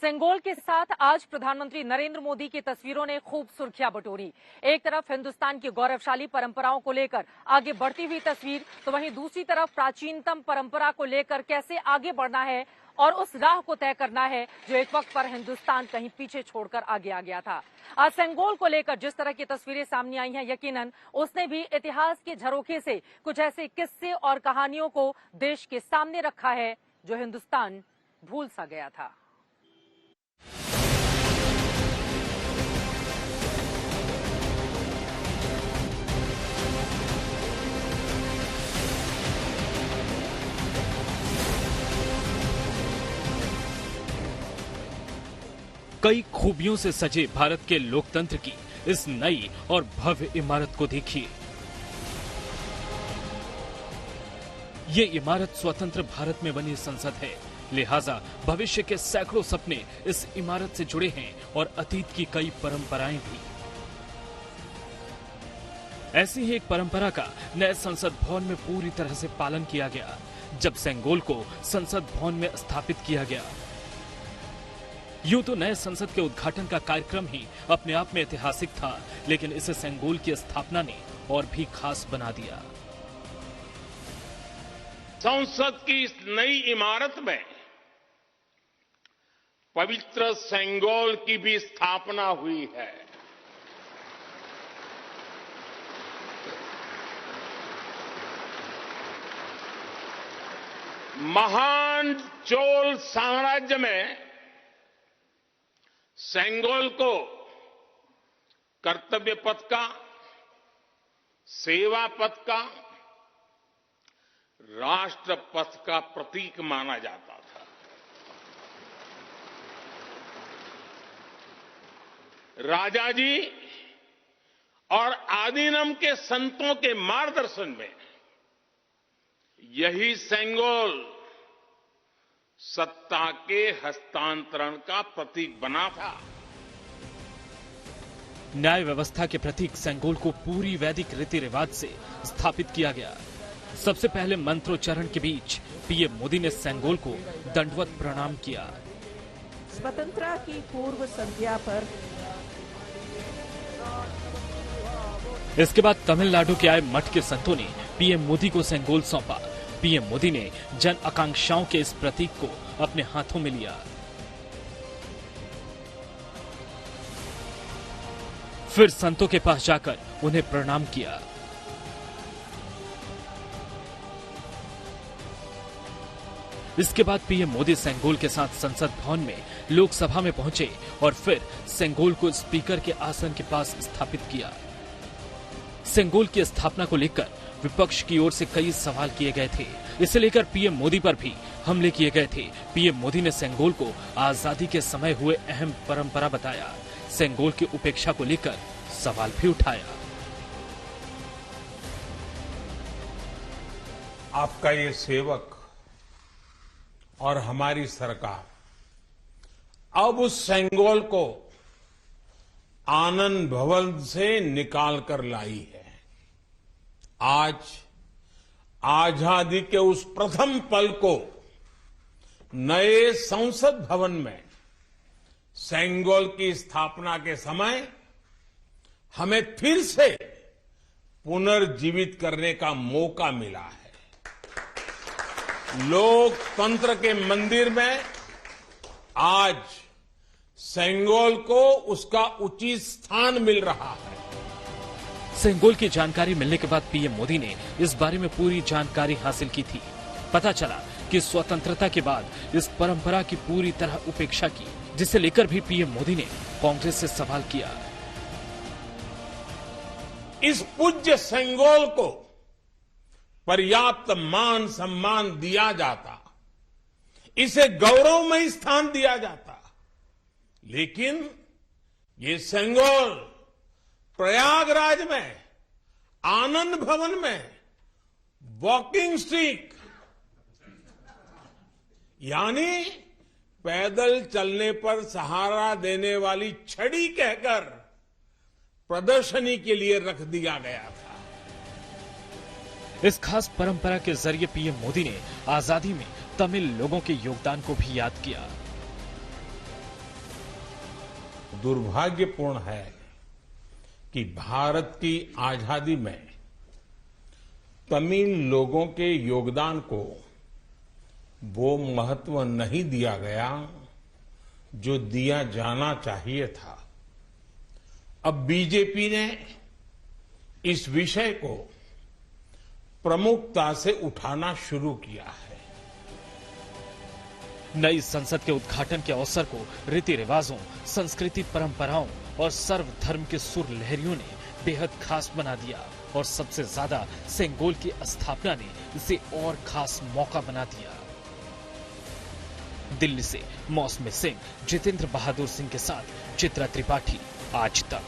सेंगोल के साथ आज प्रधानमंत्री नरेंद्र मोदी की तस्वीरों ने खूब सुर्खियां बटोरी। एक तरफ हिंदुस्तान की गौरवशाली परंपराओं को लेकर आगे बढ़ती हुई तस्वीर, तो वहीं दूसरी तरफ प्राचीनतम परंपरा को लेकर कैसे आगे बढ़ना है और उस राह को तय करना है जो एक वक्त पर हिंदुस्तान कहीं पीछे छोड़कर आगे आ गया था। आज सेंगोल को लेकर जिस तरह की तस्वीरें सामने आई हैं, यकीनन उसने भी इतिहास के झरोखे से कुछ ऐसे किस्से और कहानियों को देश के सामने रखा है जो हिंदुस्तान भूल सा गया था। कई खूबियों से सजे भारत के लोकतंत्र की इस नई और भव्य इमारत को देखिए। ये इमारत स्वतंत्र भारत में बनी संसद है, लिहाजा भविष्य के सैकड़ों सपने इस इमारत से जुड़े हैं और अतीत की कई परंपराएं भी। ऐसी ही एक परंपरा का नए संसद भवन में पूरी तरह से पालन किया गया जब सेंगोल को संसद भवन में स्थापित किया गया। यूं तो नए संसद के उद्घाटन का कार्यक्रम ही अपने आप में ऐतिहासिक था, लेकिन इसे सेंगोल की स्थापना ने और भी खास बना दिया। संसद की इस नई इमारत में पवित्र सेंगोल की भी स्थापना हुई है। महान चोल साम्राज्य में सेंगोल को कर्तव्य पथ का, सेवा पथ का, राष्ट्र पथ का प्रतीक माना जाता था। राजा जी और आदीनम के संतों के मार्गदर्शन में यही सेंगोल सत्ता के हस्तांतरण का प्रतीक बना था। न्याय व्यवस्था के प्रतीक सेंगोल को पूरी वैदिक रीति रिवाज से स्थापित किया गया। सबसे पहले मंत्रोच्चारण के बीच पीएम मोदी ने सेंगोल को दंडवत प्रणाम किया। स्वतंत्रता की पूर्व संध्या पर इसके बाद तमिलनाडु के आए मठ के संतों ने पीएम मोदी को सेंगोल सौंपा। पीएम मोदी ने जन आकांक्षाओं के इस प्रतीक को अपने हाथों में लिया। फिर संतों के पास जाकर उन्हें प्रणाम किया। इसके बाद पीएम मोदी सेंगोल के साथ संसद भवन में लोकसभा में पहुंचे और फिर सेंगोल को स्पीकर के आसन के पास स्थापित किया। सेंगोल की स्थापना को लेकर विपक्ष की ओर से कई सवाल किए गए थे। इसे लेकर पीएम मोदी पर भी हमले किए गए थे। पीएम मोदी ने सेंगोल को आजादी के समय हुए अहम परंपरा बताया। सेंगोल की उपेक्षा को लेकर सवाल भी उठाया। आपका ये सेवक और हमारी सरकार अब उस सेंगोल को आनंद भवन से निकाल कर लाई है। आज आजादी के उस प्रथम पल को नए संसद भवन में सेंगोल की स्थापना के समय हमें फिर से पुनर्जीवित करने का मौका मिला है। लोकतंत्र के मंदिर में आज सेंगोल को उसका उचित स्थान मिल रहा है। सेंगोल की जानकारी मिलने के बाद पीएम मोदी ने इस बारे में पूरी जानकारी हासिल की थी। पता चला कि स्वतंत्रता के बाद इस परंपरा की पूरी तरह उपेक्षा की, जिसे लेकर भी पीएम मोदी ने कांग्रेस से सवाल किया। इस पूज्य सेंगोल को पर्याप्त मान सम्मान दिया जाता, इसे गौरवमयी स्थान दिया जाता, लेकिन ये सेंगोल प्रयागराज में आनंद भवन में वॉकिंग स्टिक यानी पैदल चलने पर सहारा देने वाली छड़ी कहकर प्रदर्शनी के लिए रख दिया गया था। इस खास परंपरा के जरिए पीएम मोदी ने आजादी में तमिल लोगों के योगदान को भी याद किया। दुर्भाग्यपूर्ण है कि भारत की आजादी में तमिल लोगों के योगदान को वो महत्व नहीं दिया गया जो दिया जाना चाहिए था। अब बीजेपी ने इस विषय को प्रमुखता से उठाना शुरू किया है। नई संसद के उद्घाटन के अवसर को रीति रिवाजों, संस्कृति परंपराओं और सर्वधर्म के सुर लहरियों ने बेहद खास बना दिया और सबसे ज्यादा सेंगोल की स्थापना ने इसे और खास मौका बना दिया। दिल्ली से मौसमी सिंह, जितेंद्र बहादुर सिंह के साथ चित्रा त्रिपाठी, आज तक।